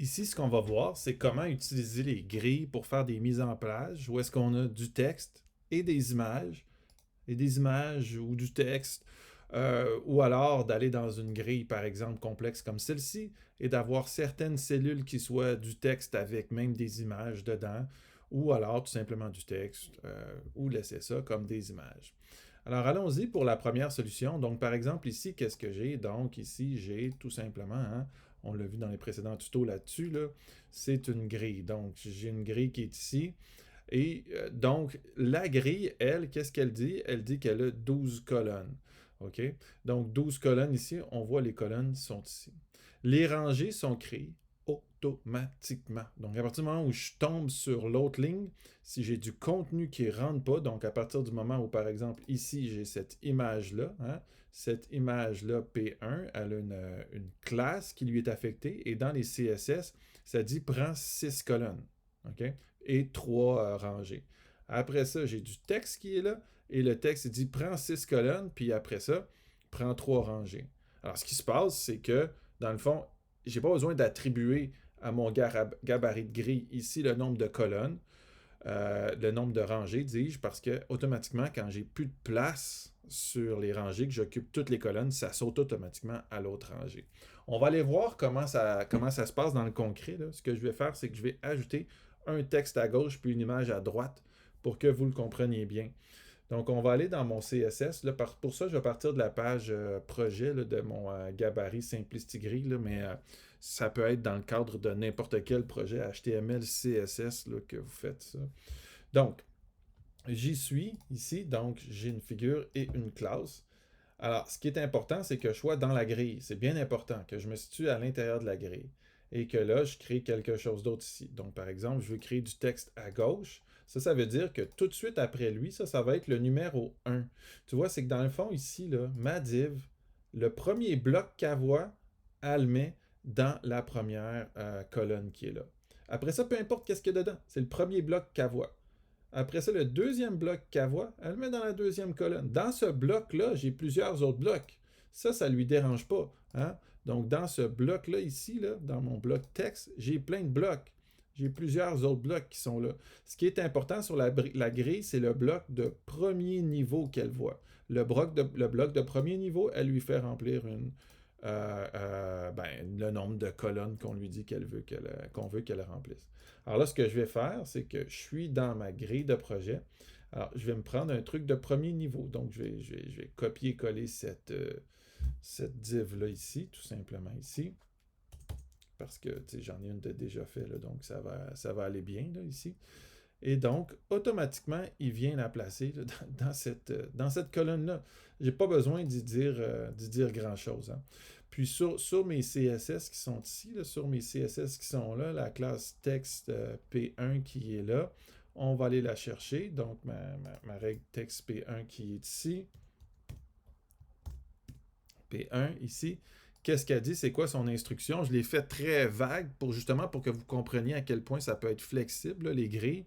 Ici, ce qu'on va voir, c'est comment utiliser les grilles pour faire des mises en page, où est-ce qu'on a du texte et des images ou du texte, ou alors d'aller dans une grille, par exemple, complexe comme celle-ci, et d'avoir certaines cellules qui soient du texte avec même des images dedans, ou alors tout simplement du texte, ou laisser ça comme des images. Alors allons-y pour la première solution. Donc par exemple ici, qu'est-ce que j'ai? Donc ici, j'ai tout simplement, hein, on l'a vu dans les précédents tutos là-dessus, là, c'est une grille. Donc j'ai une grille qui est ici. Et donc la grille, elle, qu'est-ce qu'elle dit? Elle dit qu'elle a 12 colonnes. OK? Donc 12 colonnes ici, on voit les colonnes sont ici. Les rangées sont créées automatiquement. Donc, à partir du moment où je tombe sur l'autre ligne, si j'ai du contenu qui ne rentre pas, donc à partir du moment où, par exemple, ici, j'ai cette image-là, hein, cette image-là, P1, elle a une classe qui lui est affectée, et dans les CSS, ça dit prends 6 colonnes, OK? Et 3 rangées. Après ça, j'ai du texte qui est là, et le texte dit prends 6 colonnes, puis après ça, prends 3 rangées. Alors, ce qui se passe, c'est que, dans le fond, j'ai pas besoin d'attribuer à mon gabarit de grille ici le nombre de colonnes, le nombre de rangées, dis-je, parce que automatiquement, quand j'ai plus de place sur les rangées, que j'occupe toutes les colonnes, ça saute automatiquement à l'autre rangée. On va aller voir comment ça se passe dans le concret, là. Ce que je vais faire, c'est que je vais ajouter un texte à gauche puis une image à droite pour que vous le compreniez bien. Donc, on va aller dans mon CSS. Là, pour ça, je vais partir de la page projet là, de mon gabarit Simplicity Grid, là, mais ça peut être dans le cadre de n'importe quel projet HTML, CSS là, que vous faites ça. Donc, j'y suis ici. Donc, j'ai une figure et une classe. Alors, ce qui est important, c'est que je sois dans la grille. C'est bien important que je me situe à l'intérieur de la grille. Et que là, je crée quelque chose d'autre ici. Donc, par exemple, je veux créer du texte à gauche. Ça veut dire que tout de suite après lui, ça va être le numéro 1. Tu vois, c'est que dans le fond, ici, là, ma div, le premier bloc qu'elle voit, elle le met dans la première colonne qui est là. Après ça, peu importe qu'est-ce qu'il y a dedans. C'est le premier bloc qu'elle voit. Après ça, le deuxième bloc qu'elle voit, elle le met dans la deuxième colonne. Dans ce bloc-là, j'ai plusieurs autres blocs. Ça ne lui dérange pas. Hein? Donc, dans ce bloc-là, ici, là, dans mon bloc texte, j'ai plein de blocs. J'ai plusieurs autres blocs qui sont là. Ce qui est important sur la grille, c'est le bloc de premier niveau qu'elle voit. Le bloc de premier niveau, elle lui fait remplir le nombre de colonnes qu'on lui dit qu'on veut qu'elle remplisse. Alors là, ce que je vais faire, c'est que je suis dans ma grille de projet. Alors, je vais me prendre un truc de premier niveau. Donc, je vais copier-coller cette div-là ici, tout simplement ici. Parce que j'en ai une de déjà fait, là, donc ça va aller bien là, ici. Et donc, automatiquement, il vient la placer là, dans cette colonne-là. Je n'ai pas besoin d'y dire grand-chose. Hein. Puis sur mes CSS qui sont ici, là, sur mes CSS qui sont là, la classe texte P1 qui est là, on va aller la chercher. Donc, ma règle texte P1 qui est ici. P1 ici. Qu'est-ce qu'elle dit? C'est quoi son instruction? Je l'ai fait très vague pour que vous compreniez à quel point ça peut être flexible, là, les grilles.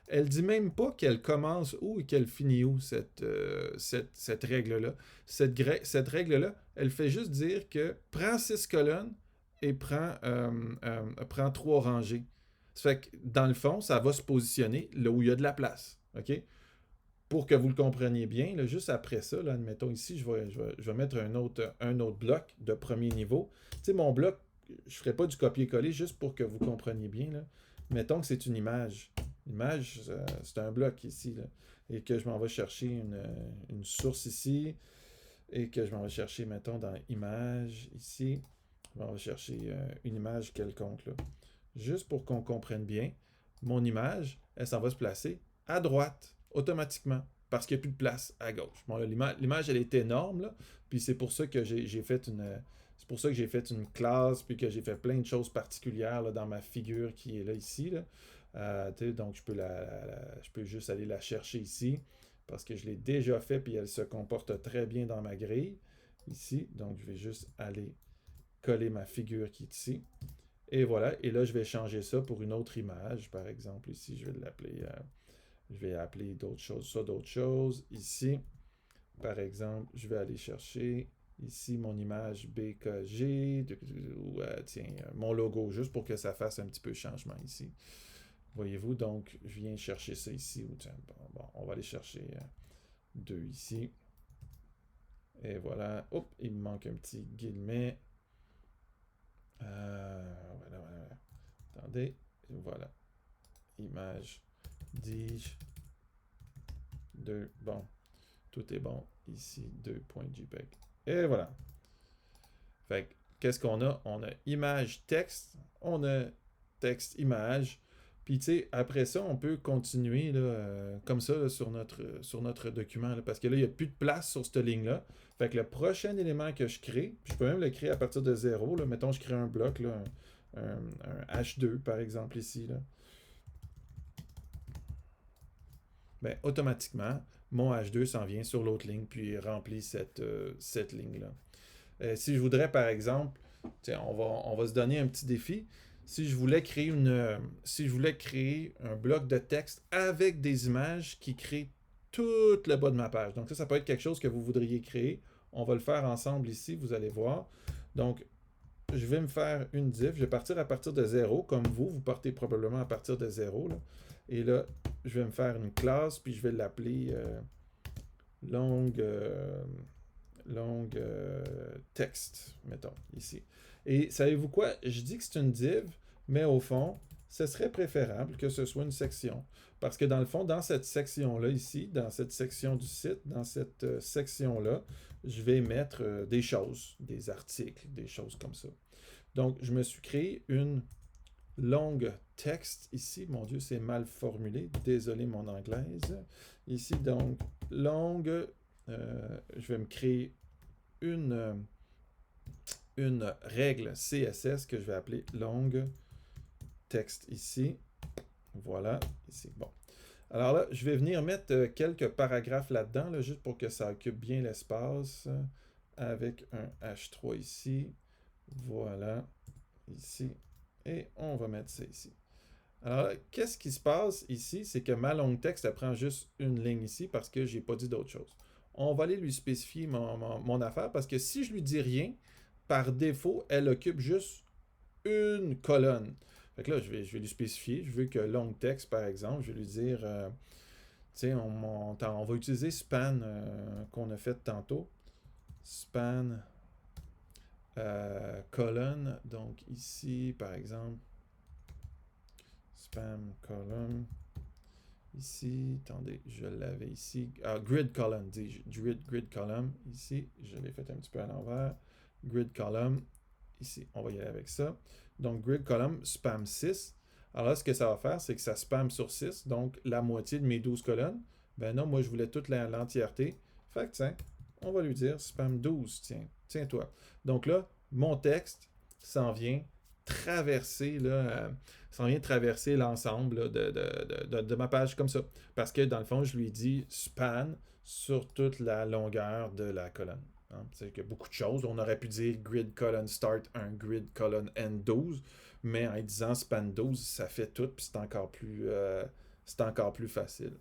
Elle dit même pas qu'elle commence où et qu'elle finit où, cette règle-là. Cette règle-là, elle fait juste dire que prends 6 colonnes et prends 3 rangées. Ça fait que, dans le fond, ça va se positionner là où il y a de la place. OK? Pour que vous le compreniez bien, là, juste après ça, là, admettons ici, je vais mettre un autre bloc de premier niveau. Tu sais, mon bloc, je ne ferai pas du copier-coller juste pour que vous compreniez bien. Là. Mettons que c'est une image. L'image, c'est un bloc ici. Là, et que je m'en vais chercher une source ici. Et que je m'en vais chercher, mettons, dans image ici. Je m'en vais chercher une image quelconque. Là. Juste pour qu'on comprenne bien, mon image, elle s'en va se placer à droite, automatiquement, parce qu'il n'y a plus de place à gauche. Bon, l'image, elle est énorme, là, puis c'est pour ça que j'ai fait une classe, puis que j'ai fait plein de choses particulières là, dans ma figure qui est là ici. Là. Donc, je peux juste aller la chercher ici, parce que je l'ai déjà fait, puis elle se comporte très bien dans ma grille, ici. Donc, je vais juste aller coller ma figure qui est ici. Et voilà, et là, je vais changer ça pour une autre image. Par exemple, ici, je vais appeler d'autres choses. Ici, par exemple, je vais aller chercher ici mon image BKG, ou tiens, mon logo, juste pour que ça fasse un petit peu changement ici. Voyez-vous, donc je viens chercher ça ici, ou tiens, bon, on va aller chercher 2 ici. Et voilà, hop, il me manque un petit guillemet. Voilà. Attendez, voilà. Image, dis-je, 2, bon, tout est bon. Ici, 2.jpg. Et voilà. Fait que, qu'est-ce qu'on a? On a image, texte, on a texte, image. Puis, tu sais, après ça, on peut continuer là, comme ça là, sur notre document. Là, parce que là, il n'y a plus de place sur cette ligne-là. Fait que le prochain élément que je crée, je peux même le créer à partir de 0. Là, mettons, je crée un bloc, là, un H2, par exemple, ici. Là. Ben, automatiquement, mon H2 s'en vient sur l'autre ligne, puis remplit cette ligne-là. Si je voudrais, par exemple, on va se donner un petit défi. Si je voulais créer un bloc de texte avec des images qui créent tout le bas de ma page. Donc ça peut être quelque chose que vous voudriez créer. On va le faire ensemble ici, vous allez voir. Donc, je vais me faire une div. Je vais partir à partir de 0, comme vous partez probablement à partir de 0. Là. Et là, je vais me faire une classe, puis je vais l'appeler longue texte, mettons, ici. Et savez-vous quoi? Je dis que c'est une div, mais au fond, ce serait préférable que ce soit une section. Parce que dans le fond, dans cette section-là, ici, dans cette section du site, dans cette section-là, je vais mettre des choses, des articles, des choses comme ça. Donc, je me suis créé une longue texte ici. Mon Dieu, c'est mal formulé. Désolé mon anglaise. Ici, donc, longue. Je vais me créer une règle CSS que je vais appeler longue texte ici. Voilà, ici. Bon. Alors là, je vais venir mettre quelques paragraphes là-dedans, là, juste pour que ça occupe bien l'espace. Avec un H3 ici. Voilà, ici. Et on va mettre ça ici. Alors, qu'est-ce qui se passe ici? C'est que ma longue texte, elle prend juste une ligne ici parce que je n'ai pas dit d'autre chose. On va aller lui spécifier mon affaire parce que si je lui dis rien, par défaut, elle occupe juste une colonne. Fait que là, je vais lui spécifier. Je veux que longue texte, par exemple, je vais lui dire, tu sais, on va utiliser span qu'on a fait tantôt. Span colonne. Donc ici, par exemple, spam column. Ici, attendez, je l'avais ici. Grid column, dis-je. Grid column, ici. Je l'ai fait un petit peu à l'envers. Grid column, ici. On va y aller avec ça. Donc, grid column, spam 6. Alors là, ce que ça va faire, c'est que ça spam sur 6, donc la moitié de mes 12 colonnes. Ben non, moi, je voulais toute l'entièreté. Fait que, tiens, on va lui dire spam 12, tiens-toi. Donc là, mon texte s'en vient traverser l'ensemble de ma page comme ça. Parce que dans le fond, je lui dis span sur toute la longueur de la colonne. Hein? C'est que beaucoup de choses. On aurait pu dire grid colon start 1, grid colon end 12, mais en disant span 12, ça fait tout, puis c'est encore plus facile.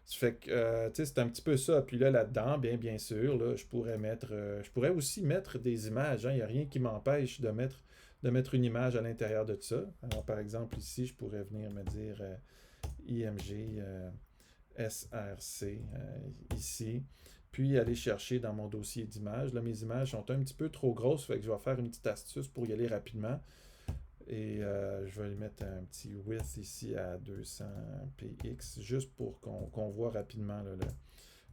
Ça fait que, tu sais, c'est un petit peu ça. Puis là-dedans, bien sûr, là, je pourrais aussi mettre des images. Hein. Il n'y a rien qui m'empêche de mettre une image à l'intérieur de ça. Alors, par exemple, ici, je pourrais venir me dire IMG SRC ici. Puis aller chercher dans mon dossier d'images. Là, mes images sont un petit peu trop grosses, fait que je vais faire une petite astuce pour y aller rapidement. Et je vais lui mettre un petit width ici à 200 px, juste pour qu'on voit rapidement là,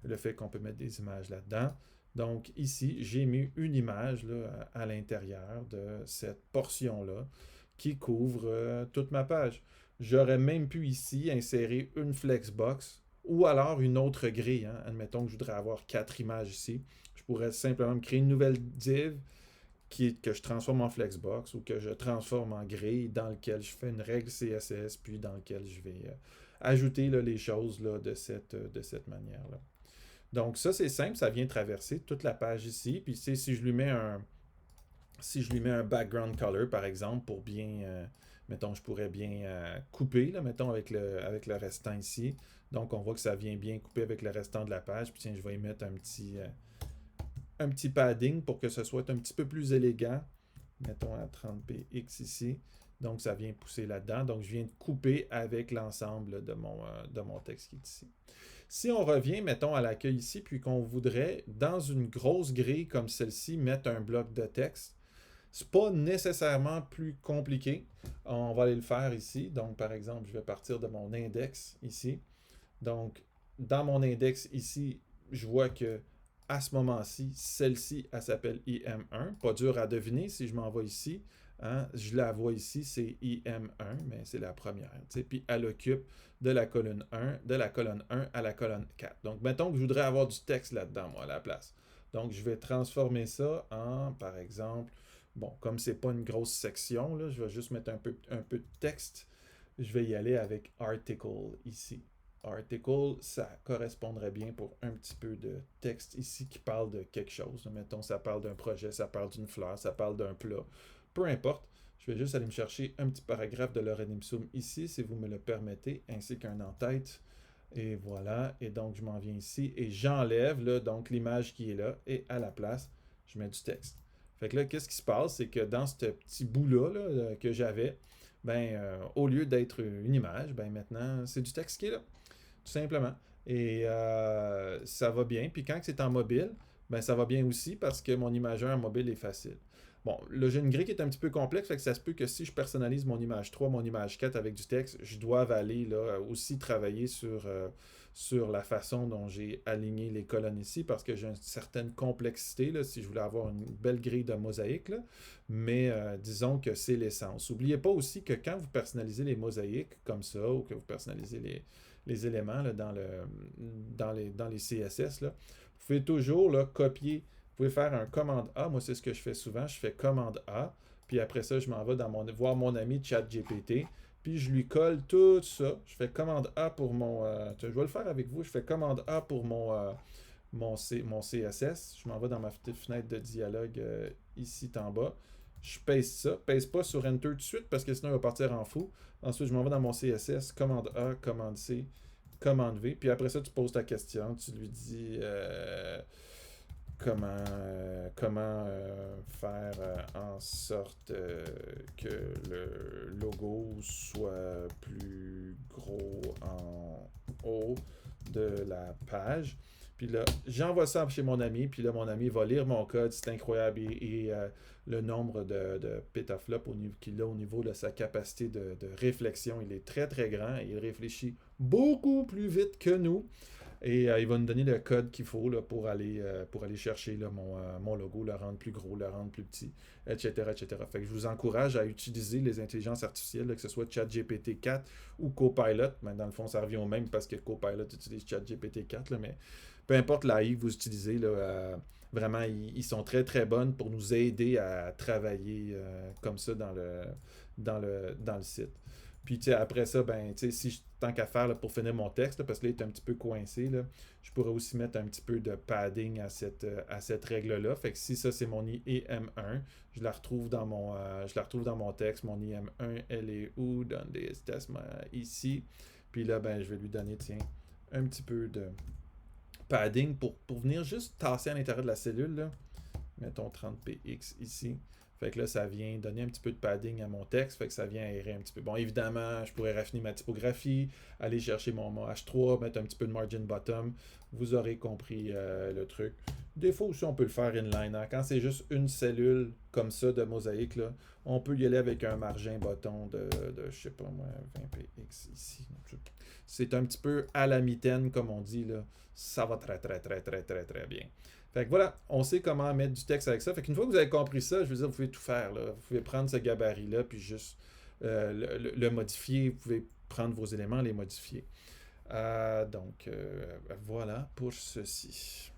le fait qu'on peut mettre des images là-dedans. Donc ici, j'ai mis une image là, à l'intérieur de cette portion-là qui couvre toute ma page. J'aurais même pu ici insérer une flexbox ou alors une autre grille. Hein. Admettons que je voudrais avoir 4 images ici. Je pourrais simplement me créer une nouvelle div que je transforme en flexbox ou que je transforme en grille dans lequel je fais une règle CSS puis dans lequel je vais ajouter là, les choses là, de cette manière-là. Donc ça c'est simple, ça vient traverser toute la page ici. Puis si je lui mets un background color par exemple pour bien, mettons je pourrais bien couper, là, mettons avec le restant ici. Donc on voit que ça vient bien couper avec le restant de la page. Puis tiens, je vais y mettre un petit un petit padding pour que ce soit un petit peu plus élégant. Mettons à 30px ici. Donc, ça vient pousser là-dedans. Donc, je viens de couper avec l'ensemble de mon texte qui est ici. Si on revient, mettons, à l'accueil ici, puis qu'on voudrait, dans une grosse grille comme celle-ci, mettre un bloc de texte, c'est pas nécessairement plus compliqué. On va aller le faire ici. Donc, par exemple, je vais partir de mon index ici. Donc, dans mon index ici, je vois que à ce moment-ci, celle-ci, elle s'appelle IM1. Pas dur à deviner si je m'en vais ici. Hein, je la vois ici, c'est IM1, mais c'est la première. Puis elle occupe de la colonne 1 à la colonne 4. Donc, mettons que je voudrais avoir du texte là-dedans, moi, à la place. Donc, je vais transformer ça en, par exemple, bon, comme c'est pas une grosse section, là, je vais juste mettre un peu de texte. Je vais y aller avec article ici. Article, ça correspondrait bien pour un petit peu de texte ici qui parle de quelque chose. Mettons, ça parle d'un projet, ça parle d'une fleur, ça parle d'un plat. Peu importe, je vais juste aller me chercher un petit paragraphe de Lorem Ipsum ici, si vous me le permettez, ainsi qu'un en-tête. Et voilà, et donc je m'en viens ici et j'enlève donc l'image qui est là et à la place, je mets du texte. Fait que là, qu'est-ce qui se passe? C'est que dans ce petit bout-là là, que j'avais, au lieu d'être une image, maintenant, c'est du texte qui est là, tout simplement. Et ça va bien. Puis quand c'est en mobile, ça va bien aussi parce que mon imageur mobile est facile. Bon, là, j'ai une grille qui est un petit peu complexe, fait que ça se peut que si je personnalise mon image 3, mon image 4 avec du texte, je dois aller là, aussi travailler sur la façon dont j'ai aligné les colonnes ici, parce que j'ai une certaine complexité, là, si je voulais avoir une belle grille de mosaïque, là, mais disons que c'est l'essence. N'oubliez pas aussi que quand vous personnalisez les mosaïques comme ça, ou que vous personnalisez les éléments là, dans les CSS, là, vous pouvez toujours là, copier. Vous pouvez faire un commande A. Moi, c'est ce que je fais souvent. Je fais commande A. Puis après ça, je m'en vais voir mon ami ChatGPT. Puis je lui colle tout ça. Je fais commande A pour mon. Je vais le faire avec vous. Je fais commande A pour mon CSS. Je m'en vais dans ma petite fenêtre de dialogue ici en bas. Je paste ça. Pèse pas sur Enter tout de suite parce que sinon il va partir en fou. Ensuite, je m'en vais dans mon CSS. Commande A, commande C, commande V. Puis après ça, tu poses ta question. Tu lui dis comment faire en sorte que le logo soit plus gros en haut de la page. Puis là, j'envoie ça chez mon ami, puis là, mon ami va lire mon code, c'est incroyable, et le nombre de pétaflops qu'il a au niveau de sa capacité de réflexion, il est très très grand, et il réfléchit beaucoup plus vite que nous. Et il va nous donner le code qu'il faut là, pour aller chercher là, mon logo, le rendre plus gros, le rendre plus petit, etc., etc. Fait que je vous encourage à utiliser les intelligences artificielles, là, que ce soit ChatGPT 4 ou Copilot. Mais dans le fond, ça revient au même parce que Copilot utilise ChatGPT 4, là, mais peu importe l'AI que vous utilisez, là, vraiment, ils sont très très bonnes pour nous aider à travailler comme ça dans le site. Puis après ça, si tant qu'à faire là, pour finir mon texte, là, parce que là, il est un petit peu coincé, là, je pourrais aussi mettre un petit peu de padding à cette règle-là. Fait que si ça, c'est mon IM1, je la retrouve dans mon texte. Mon IM1, elle est où? Dans des tests ici. Puis là, je vais lui donner, tiens, un petit peu de padding pour venir juste tasser à l'intérieur de la cellule. Là. Mettons 30px ici. Fait que là, ça vient donner un petit peu de padding à mon texte, fait que ça vient aérer un petit peu. Bon, évidemment, je pourrais raffiner ma typographie, aller chercher mon H3, mettre un petit peu de margin bottom. Vous aurez compris le truc. Des fois aussi, on peut le faire inline. Hein. Quand c'est juste une cellule comme ça de mosaïque, là, on peut y aller avec un margin bottom de je sais pas moi, 20px ici. C'est un petit peu à la mitaine, comme on dit. Là. Ça va très, très, très, très, très, très bien. Fait que voilà, on sait comment mettre du texte avec ça. Fait qu'une fois que vous avez compris ça, je veux dire, vous pouvez tout faire. Là. Vous pouvez prendre ce gabarit-là, puis juste le modifier. Vous pouvez prendre vos éléments, les modifier. Donc, voilà pour ceci.